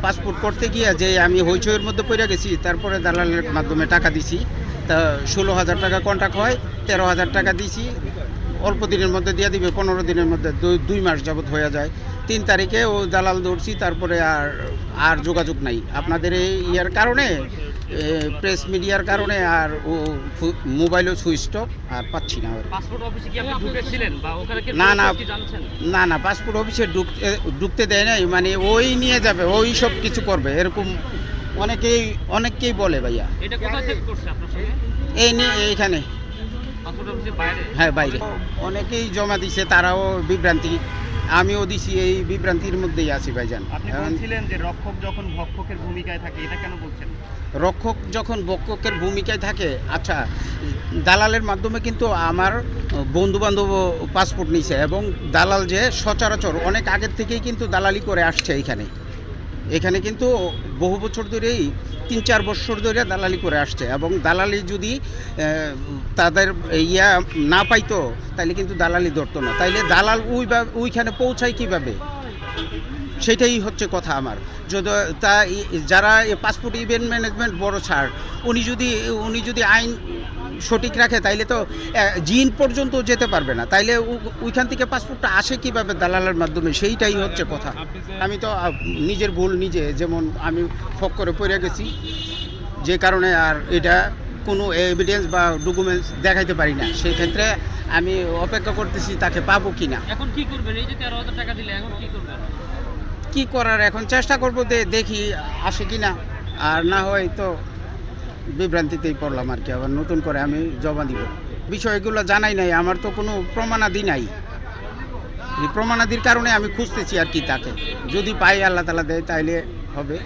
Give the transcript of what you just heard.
Passport করতে গিয়ে যে আমি হইচইয়ের মধ্যে পড়ে গেছি, তারপরে দালালের মাধ্যমে টাকা দিছি। তা 16,000 টাকা কন্ট্রাক্ট হয়, 13,000 টাকা দিছি। অল্প দিনের মধ্যে দিয়ে দিবে, 15 দিনের মধ্যে, 2 মাস যাবৎ হয়ে যায়। 3 তারিখে ও দালাল ধরছি, তারপরে আর আর যোগাযোগ নাই আপনাদের এই ইয়ার কারণে, প্রেস মিডিয়ার কারণে। আর ও মোবাইলও সুইচ অফ, আর পাচ্ছি না। পাসপোর্ট অফিসে কি আপনি ঢুকেছিলেন বা ওখানে কি না না process কি জানছেন? না, পাসপোর্ট অফিসে ঢুকতে দেয় নাই, মানে ওই নিয়ে যাবে, ওই সব কিছু করবে, এরকম অনেকেই বলে ভাইয়া। এটা কোথা থেকে করছে আপনার সঙ্গে? এই নিয়ে এইখানে, পাসপোর্ট অফিসের বাইরে? হ্যাঁ বাইরে অনেকেই জমা দিছে, তারাও বিভ্রান্তি, আমিও দিছি, এই বিভ্রান্তির মধ্যেই আছি ভাইজান। আপনি বলছিলেন যে রক্ষক যখন ভক্ষকের ভূমিকায় থাকে, এটা কেন বলছেন? রক্ষক যখন বক্ষকের ভূমিকায় থাকে, আচ্ছা, দালালের মাধ্যমে কিন্তু আমার বন্ধুবান্ধব পাসপোর্ট নিছে, এবং দালাল যে সচরাচর অনেক আগের থেকেই কিন্তু দালালি করে আসছে এখানে কিন্তু বহু বছর ধরেই, 3-4 বছর ধরে দালালি করে আসছে, এবং দালালি যদি তাদের ইয়া না পাইতো, তাইলে কিন্তু দালালি ধরতো না। তাইলে দালাল ওইখানে পৌঁছায় কিভাবে, সেটাই হচ্ছে কথা আমার। যদি তা যারা পাসপোর্ট ইভেন্ট ম্যানেজমেন্ট বড় ছাড়, উনি যদি আইন সঠিক রাখে, তাইলে তো জিন পর্যন্ত যেতে পারবে না। তাইলে ওইখান থেকে পাসপোর্টটা আসে কিভাবে, দালালের মাধ্যমে, সেইটাই হচ্ছে কথা। আমি তো নিজের ভুল নিজে, যেমন আমি ফক করে পড়ে গেছি, যে কারণে আর এটা কোনো এভিডেন্স বা ডকুমেন্টস দেখাইতে পারি না। সেই ক্ষেত্রে আমি অপেক্ষা করতেছি তাকে পাবো কি না। এখন কি করবেন? এই যে 13,000 টাকা দিলে এখন কি করবেন? কি করার, এখন চেষ্টা করবো, দেখি আসে কি না, আর না হয় তো বিভ্রান্তিতেই পড়লাম আর কি। আবার নতুন করে আমি জমা দিব। বিষয়গুলো জানাই নাই, আমার তো কোনো প্রমাণাদি নাই। এই প্রমাণাদির কারণে আমি খুঁজতেছি আর কি তাকে। যদি পাই, আল্লাহ তাআলা দেয়, তাইলে হবে।